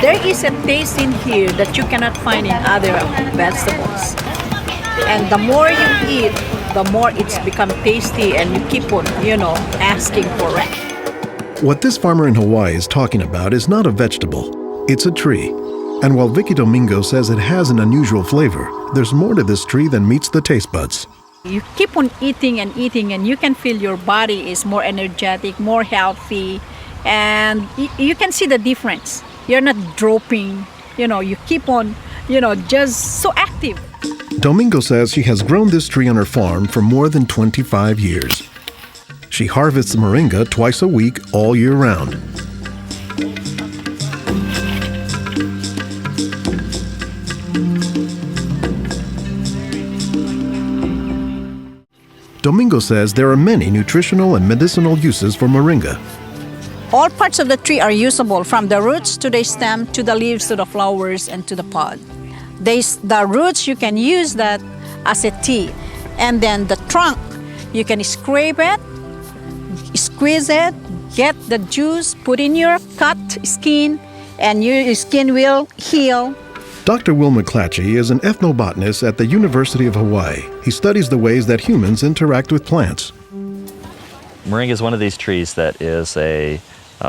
There is a taste in here that you cannot find in other vegetables. And the more you eat, the more it's become tasty and you keep on, asking for it. What this farmer in Hawaii is talking about is not a vegetable, it's a tree. And while Vicky Domingo says it has an unusual flavor, there's more to this tree than meets the taste buds. You keep on eating and eating and you can feel your body is more energetic, more healthy, and you can see the difference. You're not dropping, you keep on, just so active. Domingo says she has grown this tree on her farm for more than 25 years. She harvests moringa twice a week all year round. Domingo says there are many nutritional and medicinal uses for moringa. All parts of the tree are usable, from the roots to the stem, to the leaves, to the flowers, and to the pod. The roots, you can use that as a tea. And then the trunk, you can scrape it, squeeze it, get the juice, put in your cut skin, and your skin will heal. Dr. Will McClatchy is an ethnobotanist at the University of Hawaii. He studies the ways that humans interact with plants. Moringa is one of these trees that is a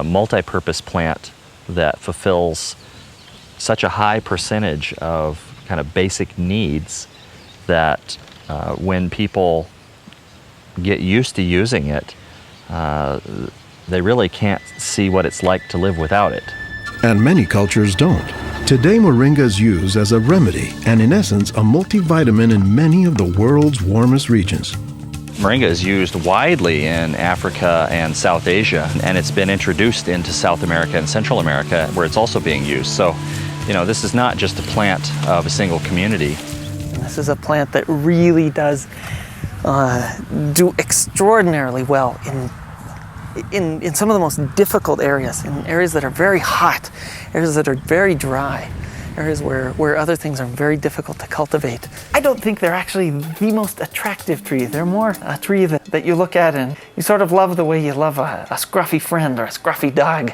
multi-purpose plant that fulfills such a high percentage of kind of basic needs that when people get used to using it, they really can't see what it's like to live without it. And many cultures don't. Today, moringa is used as a remedy and, in essence, a multivitamin in many of the world's warmest regions. Moringa is used widely in Africa and South Asia, and it's been introduced into South America and Central America, where it's also being used. So, this is not just a plant of a single community. This is a plant that really does do extraordinarily well in some of the most difficult areas, in areas that are very hot, areas that are very dry, areas where other things are very difficult to cultivate. I don't think they're actually the most attractive tree. They're more a tree that you look at and you sort of love the way you love a scruffy friend or a scruffy dog,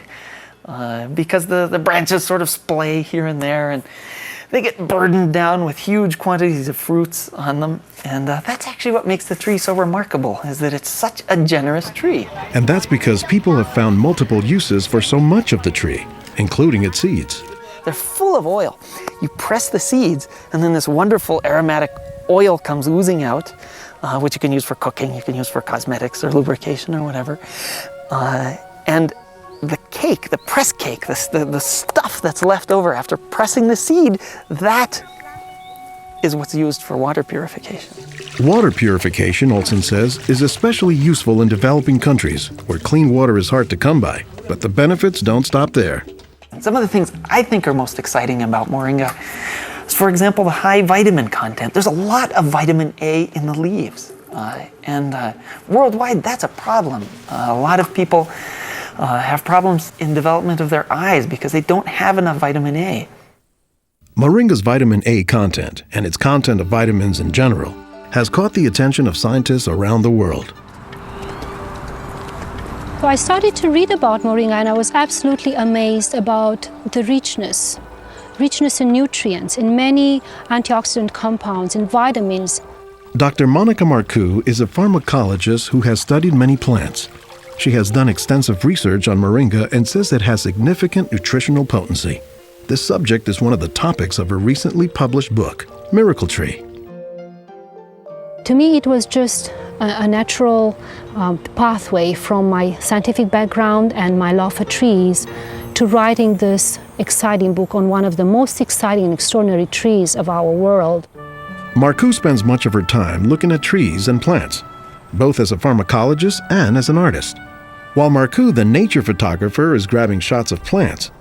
because the branches sort of splay here and there, and they get burdened down with huge quantities of fruits on them. And that's actually what makes the tree so remarkable, is that it's such a generous tree. And that's because people have found multiple uses for so much of the tree, including its seeds. They're full of oil. You press the seeds, and then this wonderful aromatic oil comes oozing out, which you can use for cooking, you can use for cosmetics or lubrication or whatever. And the cake, the press cake, the stuff that's left over after pressing the seed, that is what's used for water purification. Water purification, Olson says, is especially useful in developing countries where clean water is hard to come by. But the benefits don't stop there. Some of the things I think are most exciting about moringa is, for example, the high vitamin content. There's a lot of vitamin A in the leaves. And worldwide, that's a problem. A lot of people have problems in development of their eyes because they don't have enough vitamin A. Moringa's vitamin A content, and its content of vitamins in general, has caught the attention of scientists around the world. So I started to read about moringa, and I was absolutely amazed about the richness in nutrients, in many antioxidant compounds, in vitamins. Dr. Monica Marcoux is a pharmacologist who has studied many plants. She has done extensive research on moringa and says it has significant nutritional potency. This subject is one of the topics of her recently published book, Miracle Tree. To me, it was just a natural pathway from my scientific background and my love for trees to writing this exciting book on one of the most exciting and extraordinary trees of our world. Marcoux spends much of her time looking at trees and plants, both as a pharmacologist and as an artist. While Marcoux, the nature photographer, is grabbing shots of plants,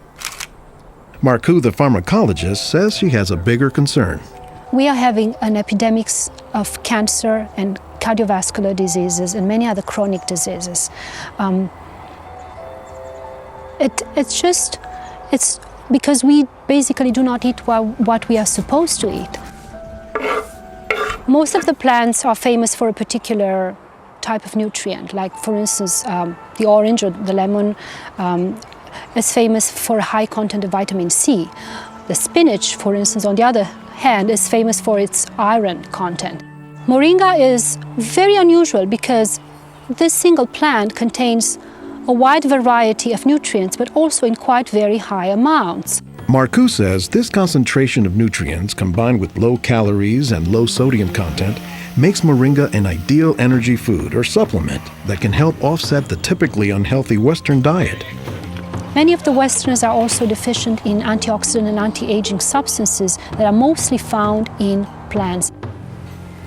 Marcoux, the pharmacologist, says she has a bigger concern. We are having an epidemic of cancer and cardiovascular diseases and many other chronic diseases. It's because we basically do not eat what we are supposed to eat. Most of the plants are famous for a particular type of nutrient, like for instance the orange or the lemon is famous for a high content of vitamin C. The spinach, for instance, on the other hand, is famous for its iron content. Moringa is very unusual because this single plant contains a wide variety of nutrients, but also in quite very high amounts. Marcoux says this concentration of nutrients combined with low calories and low sodium content makes moringa an ideal energy food or supplement that can help offset the typically unhealthy Western diet. Many of the Westerners are also deficient in antioxidant and anti-aging substances that are mostly found in plants.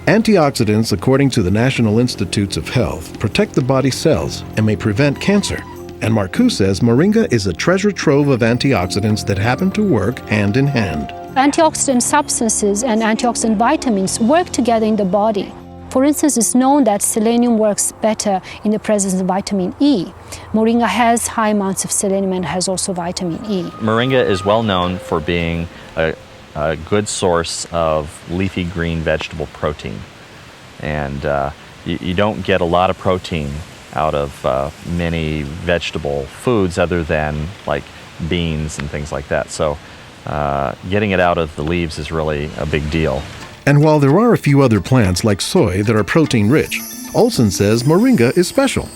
Antioxidants, according to the National Institutes of Health, protect the body's cells and may prevent cancer. And Marcoux says moringa is a treasure trove of antioxidants that happen to work hand in hand. Antioxidant substances and antioxidant vitamins work together in the body. For instance, it's known that selenium works better in the presence of vitamin E. Moringa has high amounts of selenium and has also vitamin E. Moringa is well known for being a good source of leafy green vegetable protein. And you don't get a lot of protein out of many vegetable foods other than like beans and things like that. So getting it out of the leaves is really a big deal. And while there are a few other plants like soy that are protein rich, Olson says moringa is special.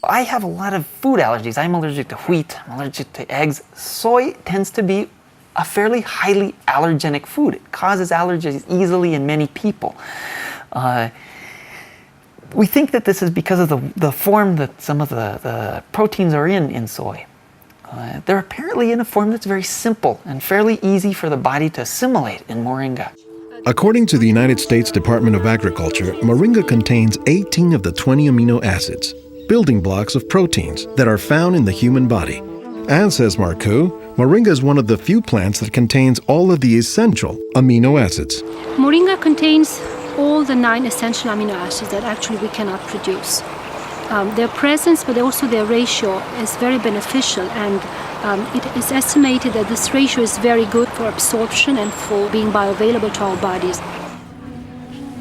I have a lot of food allergies. I'm allergic to wheat, I'm allergic to eggs. Soy tends to be a fairly highly allergenic food. It causes allergies easily in many people. We think that this is because of the form that some of the proteins are in soy. They're apparently in a form that's very simple and fairly easy for the body to assimilate in moringa. According to the United States Department of Agriculture, moringa contains 18 of the 20 amino acids, building blocks of proteins that are found in the human body. And says Marcoux, moringa is one of the few plants that contains all of the essential amino acids. Moringa contains all the 9 essential amino acids that actually we cannot produce. Their presence, but also their ratio, is very beneficial, and it is estimated that this ratio is very good for absorption and for being bioavailable to our bodies.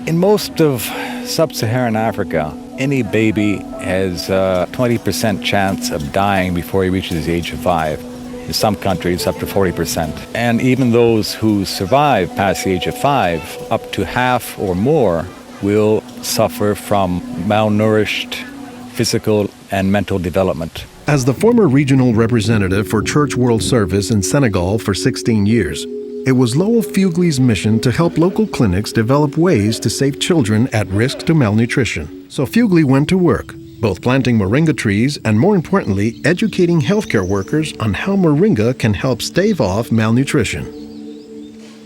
In most of sub-Saharan Africa, any baby has a 20% chance of dying before he reaches the age of 5. In some countries, up to 40%. And even those who survive past the age of 5, up to half or more will suffer from malnourished physical and mental development. As the former regional representative for Church World Service in Senegal for 16 years, it was Lowell Fugley's mission to help local clinics develop ways to save children at risk to malnutrition. So Fugley went to work, both planting moringa trees and, more importantly, educating healthcare workers on how moringa can help stave off malnutrition.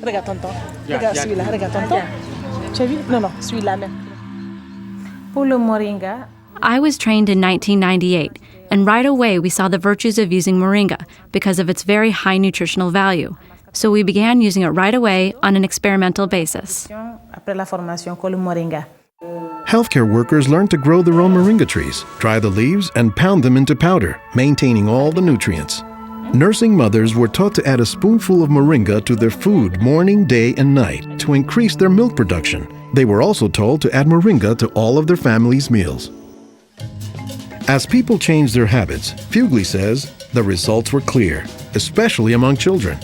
Regarde tonton. Regarde celui-là. Regarde tonton. Tu as vu? Non, non, celui-là même. Pour le moringa. I was trained in 1998, and right away we saw the virtues of using moringa because of its very high nutritional value. So we began using it right away on an experimental basis. Après la formation, con le moringa. Healthcare workers learned to grow their own moringa trees, dry the leaves, and pound them into powder, maintaining all the nutrients. Nursing mothers were taught to add a spoonful of moringa to their food morning, day, and night to increase their milk production. They were also told to add moringa to all of their family's meals. As people changed their habits, Fugley says the results were clear, especially among children.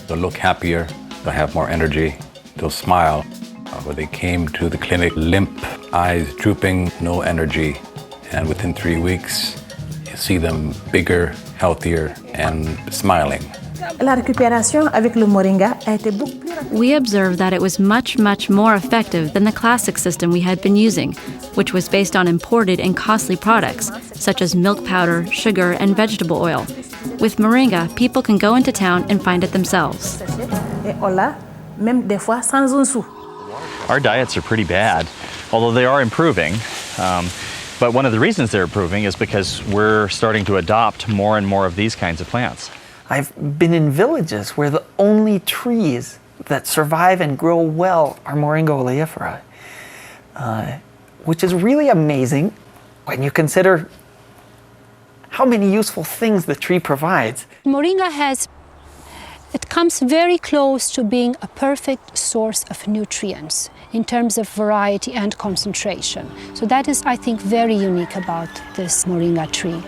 They'll look happier, they'll have more energy, they'll smile. When they came to the clinic, limp, eyes drooping, no energy. And within 3 weeks, you see them bigger, healthier, and smiling. La récupération avec le moringa a été beaucoup plus rapide. We observed that it was much more effective than the classic system we had been using, which was based on imported and costly products, such as milk powder, sugar, and vegetable oil. With moringa, people can go into town and find it themselves. Et on l'a, même des fois sans un sou. Our diets are pretty bad, although they are improving. But one of the reasons they're improving is because we're starting to adopt more and more of these kinds of plants. I've been in villages where the only trees that survive and grow well are Moringa oleifera, which is really amazing when you consider how many useful things the tree provides. Moringa it comes very close to being a perfect source of nutrients in terms of variety and concentration. So that is, I think, very unique about this moringa tree.